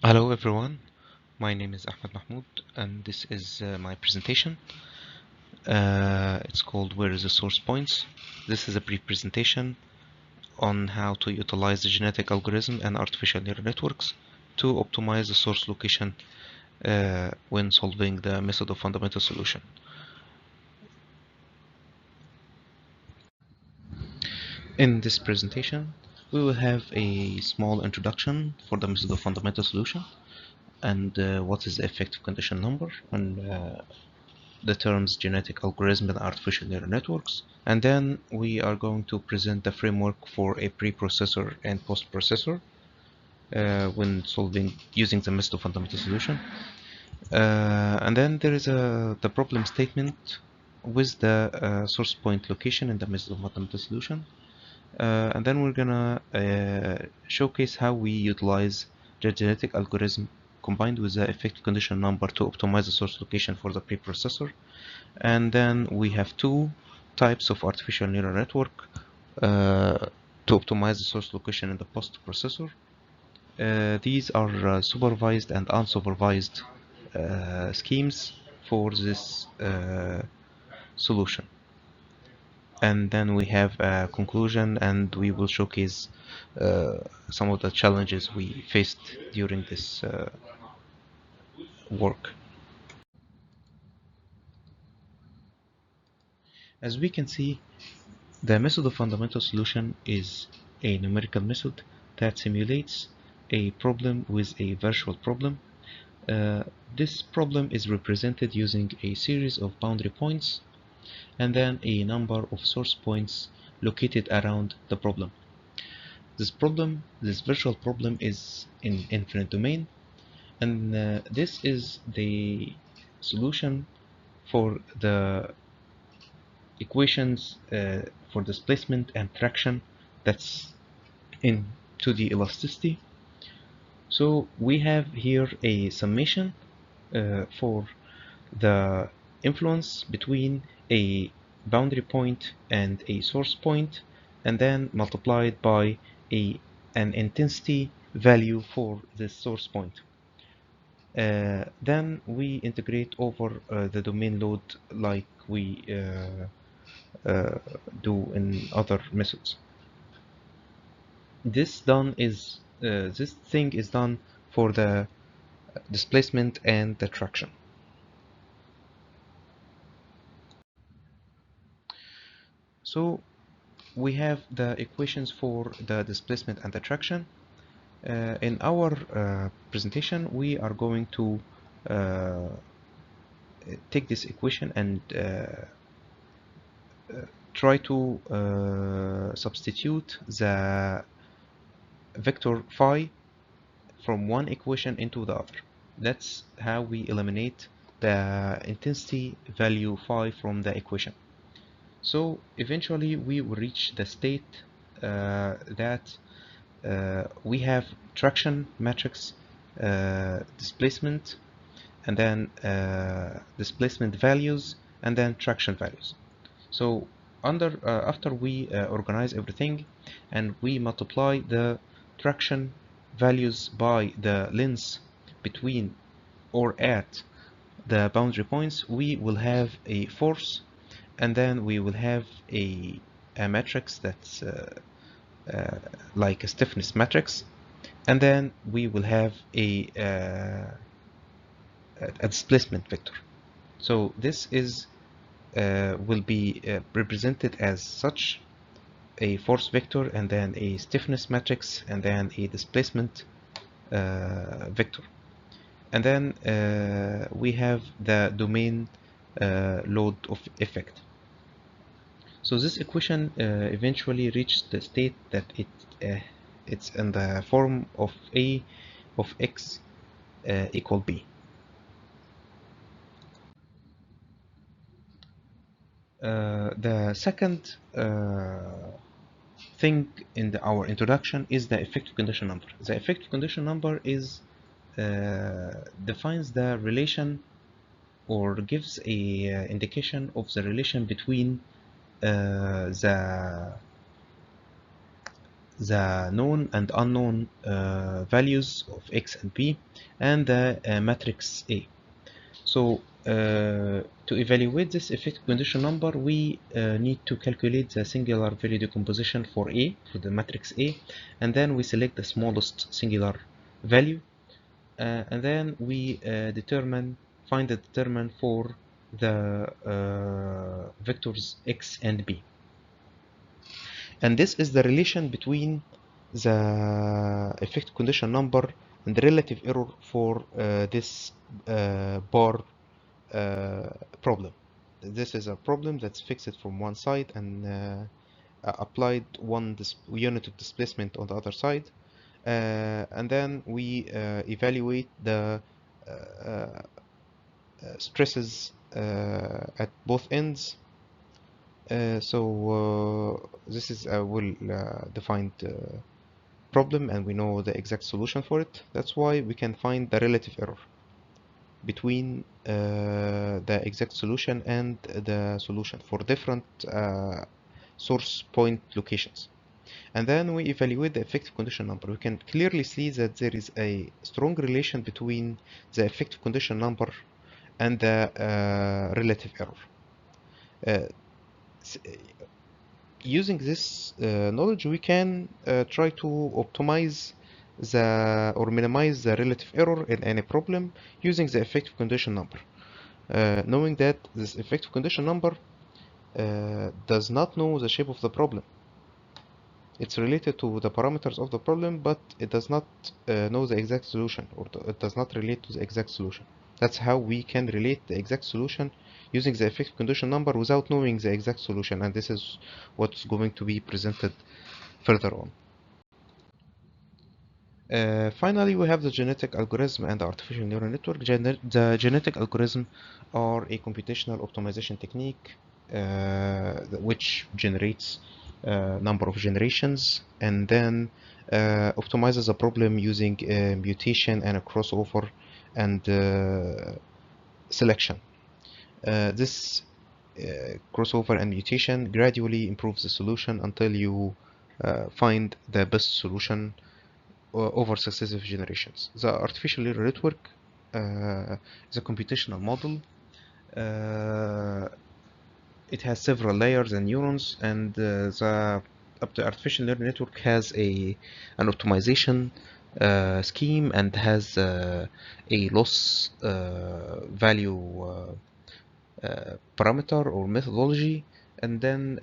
Hello everyone, my name is Ahmed Mahmoud and this is my presentation. It's called Where is the Source Points? This is a brief presentation on how to utilize the genetic algorithm and artificial neural networks to optimize the source location when solving the method of fundamental solution. In this presentation, we will have a small introduction for the method of fundamental solution and what is the effective condition number and the terms genetic algorithm and artificial neural networks, and then we are going to present the framework for a preprocessor and postprocessor when solving using the method of fundamental solution, and then there is the problem statement with the source point location in the method of fundamental solution, and then we're gonna showcase how we utilize the genetic algorithm combined with the effective condition number to optimize the source location for the preprocessor. And then we have two types of artificial neural network to optimize the source location in the post processor. These are supervised and unsupervised schemes for this solution. And then we have a conclusion, and we will showcase some of the challenges we faced during this work. As we can see, the method of fundamental solution is a numerical method that simulates a problem with a virtual problem. This problem is represented using a series of boundary points and then a number of source points located around the problem. This virtual problem is in infinite domain, and this is the solution for the equations for displacement and traction that's in 2D elasticity. So we have here a summation for the influence between a boundary point and a source point, and then multiplied by an intensity value for this source point. Then we integrate over the domain load like we do in other methods. This thing is done for the displacement and the traction. So we have the equations for the displacement and the traction. In our presentation, we are going to take this equation and try to substitute the vector phi from one equation into the other. That's how we eliminate the intensity value phi from the equation. So eventually we will reach the state that we have traction matrix, displacement, and then displacement values, and then traction values. So after we organize everything and we multiply the traction values by the length between or at the boundary points, we will have a force, and then we will have a matrix that's like a stiffness matrix, and then we will have a displacement vector. So this is will be represented as such: a force vector, and then a stiffness matrix, and then a displacement vector. And then we have the domain load of effect. So this equation eventually reached the state that it's in the form of A of x equal b. The second thing in our introduction is the effective condition number. The effective condition number is defines the relation or gives a indication of the relation between the the known and unknown values of x and b and the matrix A. So to evaluate this effective condition number, we need to calculate the singular value decomposition for A, for the matrix A, and then we select the smallest singular value, and then we find the determinant for the vectors x and b. And this is the relation between the effective condition number and the relative error for this bar problem. This is a problem that's fixed from one side and applied one unit of displacement on the other side, and then we evaluate the stresses at both ends. So this is a well-defined problem, and we know the exact solution for it. That's why we can find the relative error between the exact solution and the solution for different source point locations. And then we evaluate the effective condition number. We can clearly see that there is a strong relation between the effective condition number and the relative error. Using this knowledge, we can try to optimize or minimize the relative error in any problem using the effective condition number, knowing that this effective condition number does not know the shape of the problem. It's related to the parameters of the problem, but it does not know the exact solution, or it does not relate to the exact solution. That's how we can relate the exact solution using the effective condition number without knowing the exact solution, and this is what's going to be presented further on. Finally, we have the genetic algorithm and the artificial neural network. The genetic algorithm are a computational optimization technique which generates number of generations and then optimizes a problem using a mutation and a crossover and selection. This crossover and mutation gradually improves the solution until you find the best solution over successive generations. The artificial neural network is a computational model. It has several layers and neurons, and the artificial neural network has an optimization scheme and has a loss value parameter or methodology, and then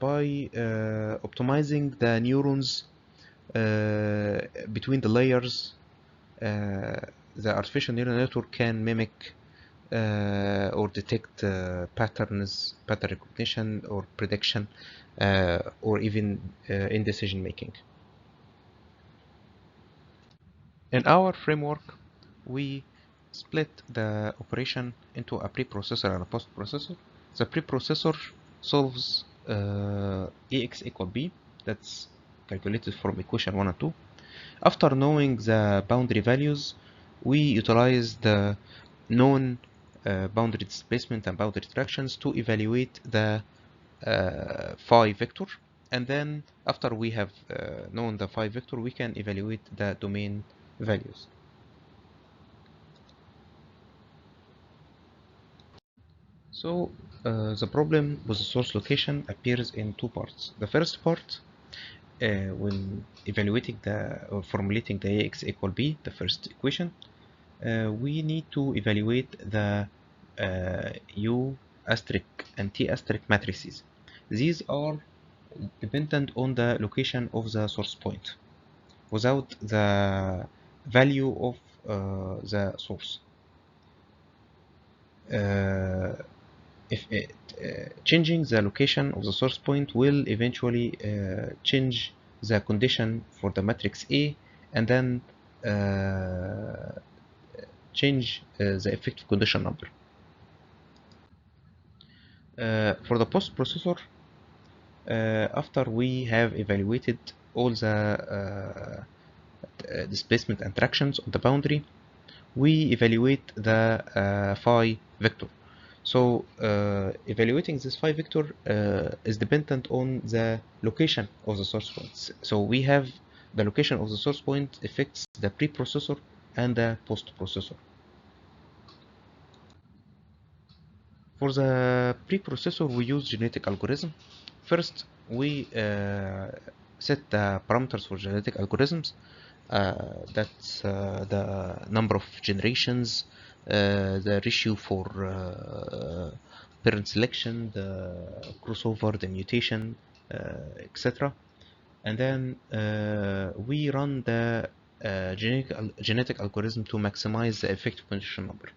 by optimizing the neurons between the layers, the artificial neural network can mimic or detect pattern recognition or prediction, or even in decision making. In our framework, we split the operation into a preprocessor and a postprocessor. The preprocessor solves Ax equal b, that's calculated from equation 1 and 2. After knowing the boundary values, we utilize the known boundary displacement and boundary tractions to evaluate the phi vector, and then after we have known the phi vector, we can evaluate the domain values. So the problem with the source location appears in two parts. The first part, when evaluating or formulating the Ax equal b, the first equation, we need to evaluate the U asterisk and T asterisk matrices. These are dependent on the location of the source point without the value of the source. Changing the location of the source point will eventually change the condition for the matrix A, and then change the effective condition number. For the post processor, after we have evaluated all the displacement and tractions on the boundary, we evaluate the phi vector. So evaluating this phi vector is dependent on the location of the source points. So we have the location of the source point affects the preprocessor and the post-processor. For the preprocessor, we use genetic algorithm. First, we set the parameters for genetic algorithms. That's the number of generations, the ratio for parent selection, the crossover, the mutation, etc. And then we run the genetic algorithm to maximize the effective condition number.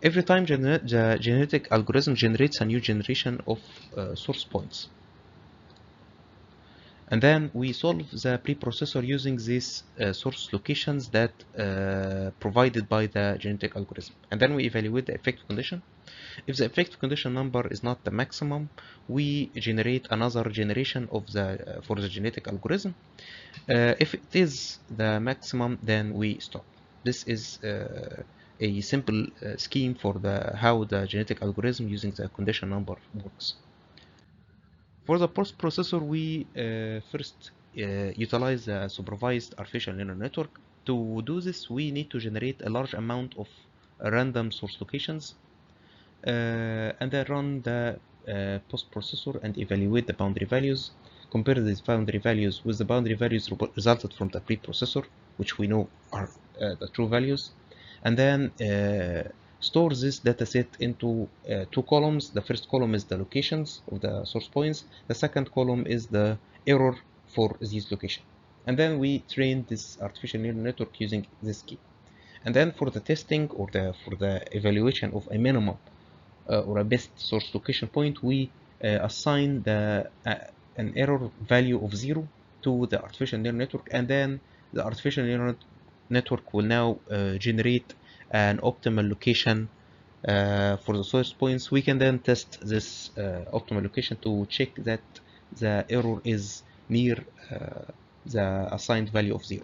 Every time the genetic algorithm generates a new generation of source points. And then we solve the preprocessor using these source locations that provided by the genetic algorithm. And then we evaluate the effective condition. If the effective condition number is not the maximum, we generate another generation of the for the genetic algorithm. If it is the maximum, then we stop. This is a simple scheme for how the genetic algorithm using the condition number works. For the post-processor, we first utilize a supervised artificial neural network. To do this, we need to generate a large amount of random source locations and then run the post-processor and evaluate the boundary values. Compare these boundary values with the boundary values resulted from the preprocessor, which we know are the true values, and then store this dataset into two columns. The first column is the locations of the source points. The second column is the error for these locations. And then we train this artificial neural network using this key. And then for the testing or for the evaluation of a minimum or a best source location point, we assign an error value of 0 to the artificial neural network, and then the artificial neural network will now generate an optimal location for the source points. We can then test this optimal location to check that the error is near the assigned value of 0.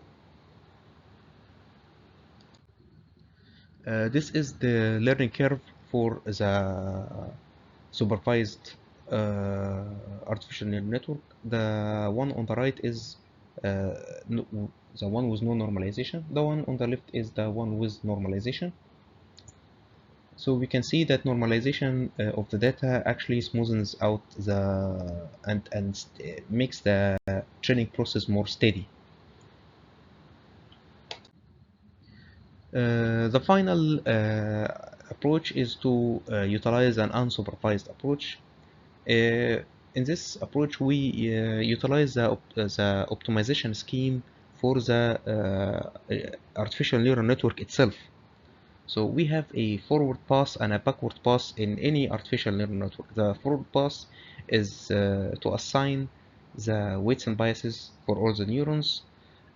This is the learning curve for the supervised artificial neural network. The one on the right is the one with no normalization. The one on the left is the one with normalization. So we can see that normalization of the data actually smoothens out and makes the training process more steady. The final approach is to utilize an unsupervised approach. In this approach, we utilize the optimization scheme for the artificial neural network itself. So we have a forward pass and a backward pass in any artificial neural network. The forward pass is to assign the weights and biases for all the neurons,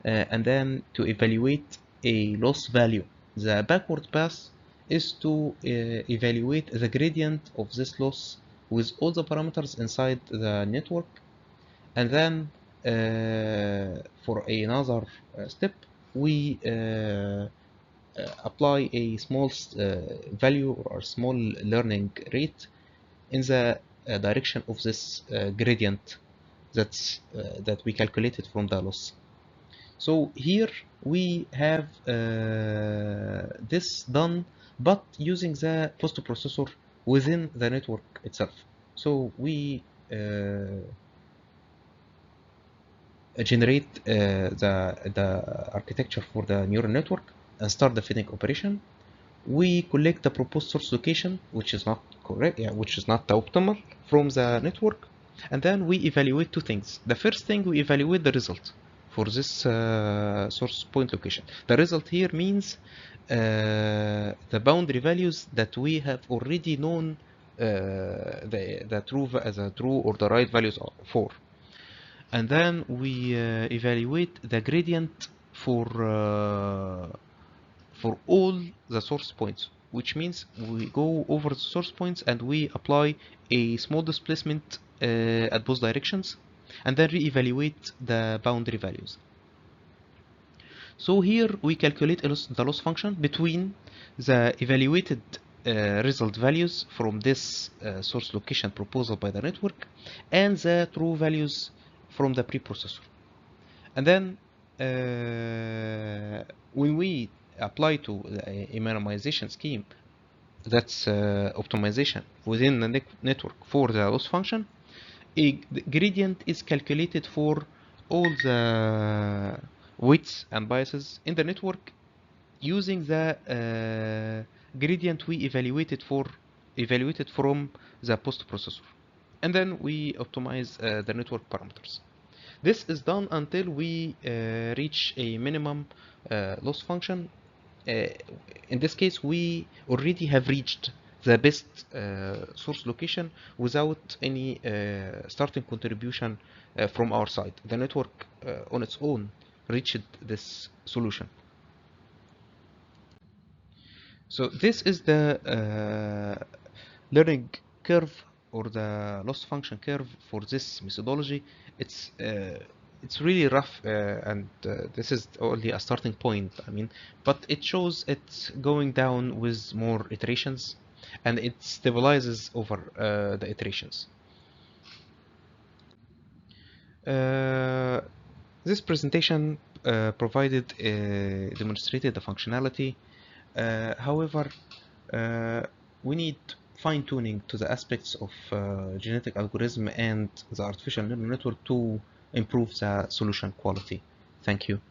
and then to evaluate a loss value. The backward pass is to evaluate the gradient of this loss with all the parameters inside the network, and then for another step we apply a small value or a small learning rate in the direction of this gradient that we calculated from the loss. So here we have this done, but using the post-processor within the network itself. So we generate the architecture for the neural network and start the fitting operation. We collect the proposed source location, which is not correct, which is not the optimal from the network, and then we evaluate two things. The first thing, we evaluate the result for this source point location. The result here means the boundary values that we have already known the true or the right values for. And then we evaluate the gradient for all the source points, which means we go over the source points and we apply a small displacement at both directions, and then re-evaluate the boundary values. So here we calculate the loss function between the evaluated result values from this source location proposal by the network and the true values from the preprocessor. And then when we apply to a minimization scheme, that's optimization within the network for the loss function, a gradient is calculated for all the weights and biases in the network using the gradient we evaluated from the post processor, and then we optimize the network parameters. This is done until we reach a minimum loss function. In this case, we already have reached the best source location without any starting contribution from our side. The network on its own reached this solution. So this is the learning curve or the loss function curve for this methodology. It's really rough, and this is only a starting point. I mean, but it shows it's going down with more iterations, and it stabilizes over the iterations. This presentation demonstrated the functionality. However, we need fine-tuning to the aspects of genetic algorithm and the artificial neural network to improve the solution quality. Thank you.